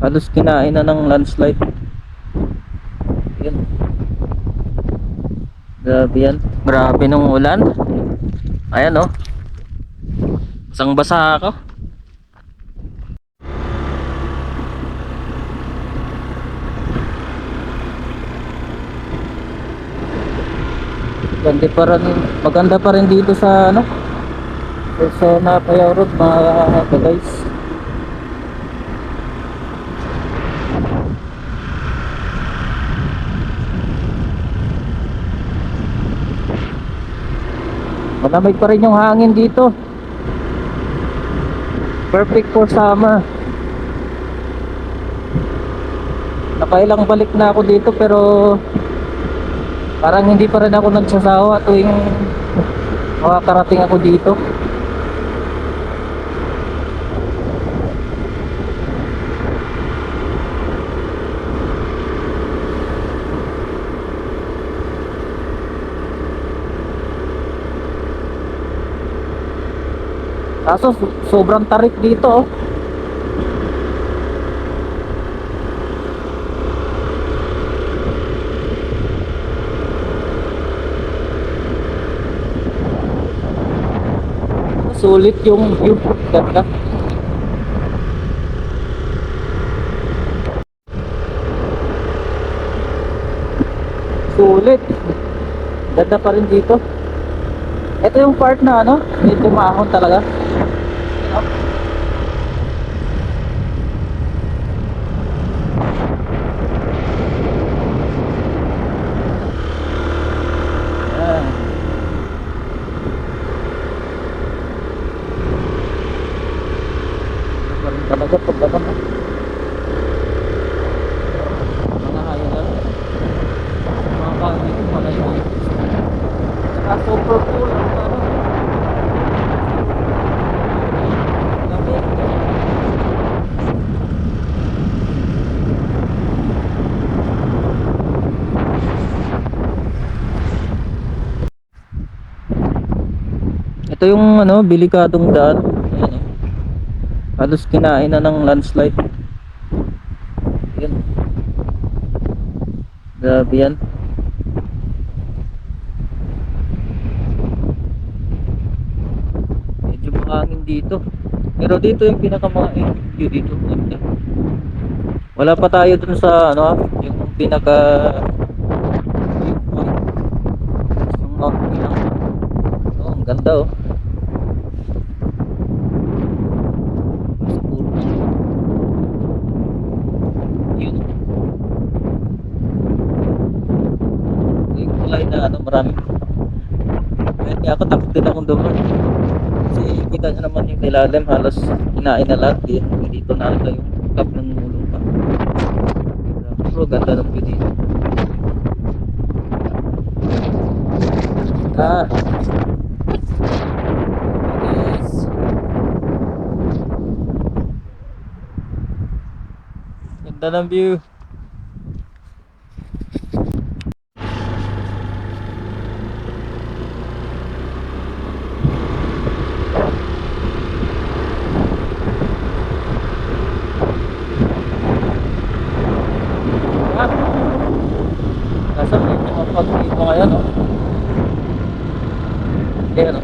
Halos kinain na ng landslide. Yun. Grabe yan. Grabe nung ulan. Ayan oh. Basang basa ako. Maganda pa rin dito sa ano, Persona Payaw Road mga guys. Malamig pa rin yung hangin dito. Perfect for summer. Nakailang balik na ako dito pero parang hindi pa rin ako nagsasawa tuwing makakarating ako dito. Kaso sobrang tarik dito oh. Sulit yung view. Ganda. Sulit. Ganda pa rin dito. Ito yung part na ano, medyo maahon talaga. Ayan. Ito pa rin talaga pag ano, mga highland. Mga kami ko pala yung saka super cool ang ano. Lamig. Ito yung ano, bilikadong daan. Ayan, oh. Halos kinain na ng landslide. Yun. Grabe yan. Medyo mahangin dito. Pero dito yung pinaka-mga view dito. Ganda. Wala pa tayo dun sa ano, yung pinaka viewpoint. Yung Mount Pinang. Oh, ang ganda oh. Sa puro yun. Yung kulay na ano, marami. Kahit nga ako takot din akong dumaan. Kasi kita nyo naman yung nilalim, halos kinain na lahat. Dito na ata yung cup ng mulong pa. Pero ganda ng view dito. Ah, yes. Ganda ng view. Ah, nasa medyo mapag-dito ngayon, no? Ayan, no?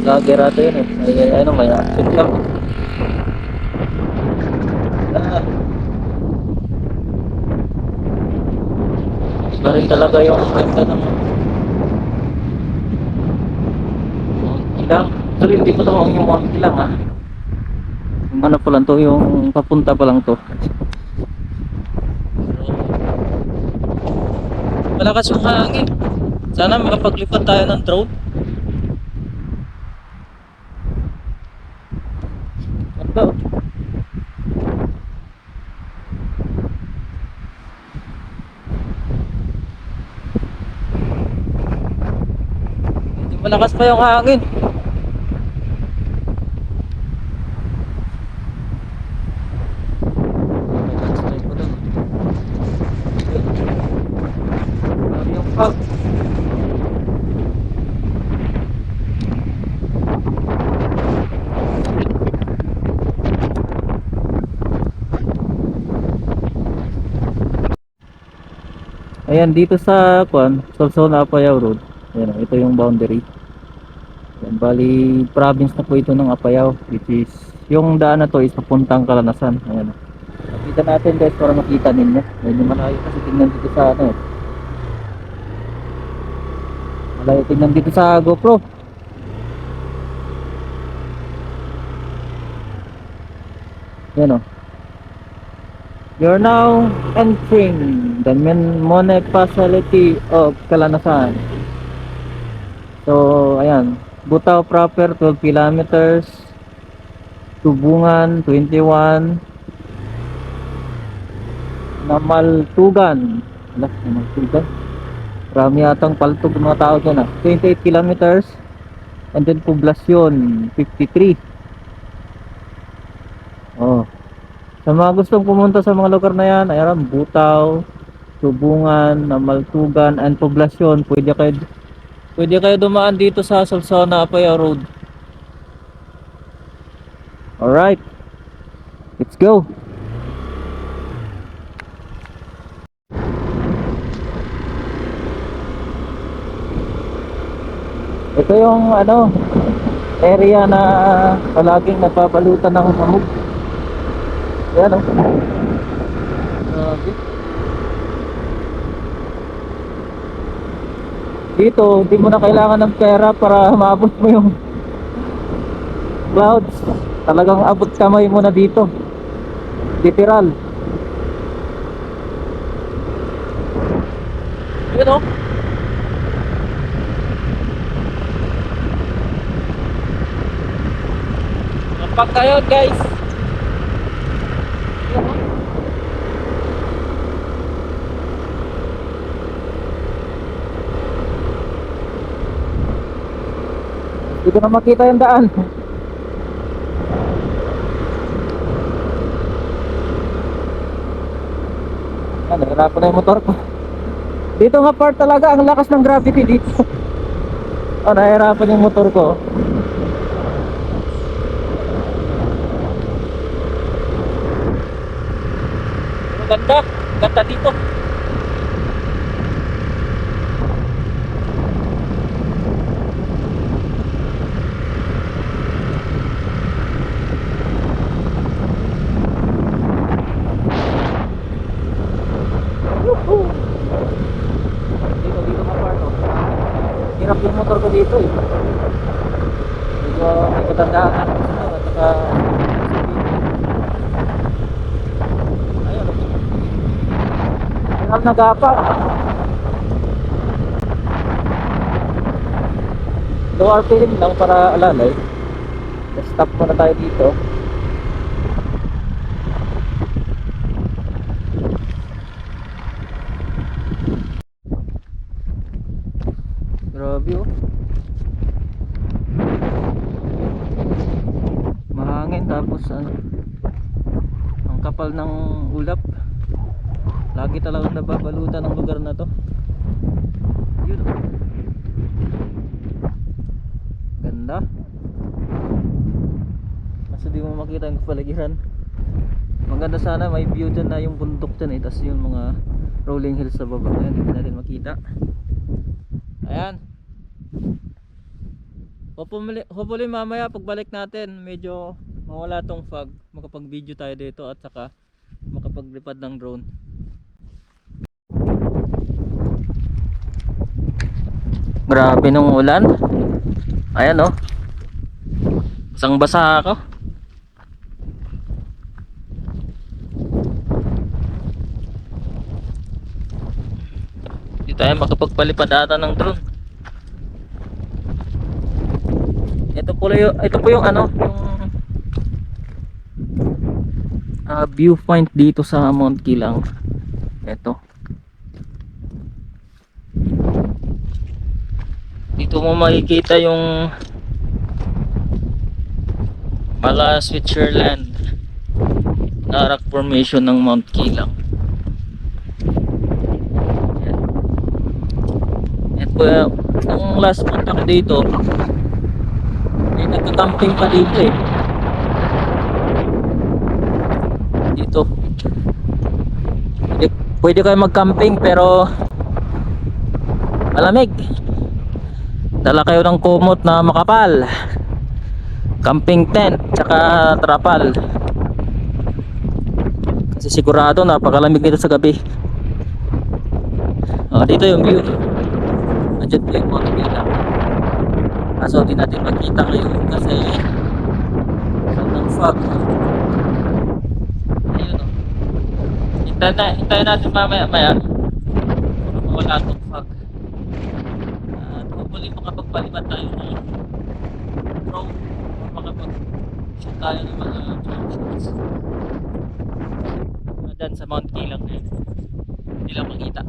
Lager ata yun, eh. Ay, ano, may action lang. Ah, iba rin talaga yung ganda ng ilang. Actually, hindi ko tawag yung mga ilang, ha? Yung ano pa lang to, yung papunta pa lang to. Malakas yung hangin. Sana makapaglipad tayo ng drone. Ganda, oh. Medyo malakas pa yung hangin. Ayan, dito sa Solson Apayao Road. Ayan, ito yung boundary. Ayan, bali province na po ito ng Apayao, which is yung daan na to is papuntang Kalanasan. Ayan. Nakita natin guys para makita ninyo. Medyo malayo kasi tingnan dito sa ano eh. Malayo tingnan dito sa GoPro. Ayan o. You're now entering the main Mone facility of Kalanasan. So, ayan. Butaw proper 12 kilometers. Tubungan 21. Namaltugan. Alas, Namaltugan. Marami yatang paltog ng mga tao dyan 28 kilometers. And then Poblacion 53. Oh. Sa mga gustong pumunta sa mga lugar na yan, ayan, Butaw, Tubungan, Namaltugan, and Poblacion, pwede kayo dumaan dito sa Solsona Apayao Road. Alright, let's go. Ito yung ano, area na palaging napapalutan ng hamog. Ayan o. Dito, hindi mo na kailangan ng pera para maabot mo yung clouds. Talagang abot kamay mo na dito. Literal. Yun o. Kapag kayo guys. Hindi ko na makita yung daan. Ano, nahirapan na yung motor ko. Dito nga part talaga, ang lakas ng gravity dito. Oh, nahirapan yung motor ko. Ganda, ganda dito. Dito nga part oh. Hirap yung motor ko dito eh. Medyo may katandaan at saka ayun. Hirap na gapa. Low RPM lang para alalay. Stop muna tayo dito. Grabe oh. Mahangin tapos ano, ang kapal ng ulap. Lagi talagang nababalutan ng lugar na to. Yun oh. Ganda. Kaso di mo makita yung kapaligiran. Maganda sana may view dyan na yung bundok dyan eh. Tapos yung mga rolling hills sa baba. Ayan, hindi natin makita. Ayan. Hopefully mamaya pagbalik natin medyo mawala tong fog, makapag video tayo dito at saka makapaglipad ng drone. Grabe nung ulan. Ayan oh. Basang basa ako. Hindi tayo makapagpalipad ata ng drone. Ito po yung ano, yung viewpoint dito sa Mount Kilang. Ito. Dito mo makikita yung Mala Switzerland na rock formation ng Mount Kilang. Yan. Yan po yung last punta ko dito. Nagka-camping pa dito eh. Dito pwede kayo mag-camping pero malamig. Dala kayo ng kumot na makapal, camping tent, tsaka trapal. Kasi sigurado napakalamig nito sa gabi. Dito yung view. Nandiyan po yung Mount Pinang. Kaso di natin makita ngayon kasi sobrang fog. Ayun o. Hintayin natin mamaya baka mawala itong fog. At hopefully makapagpalipat tayo ng drone o makapag-shoot tayo ng mga drone shots. Dyan sa Mount Kilang na yun. Hindi lang makita.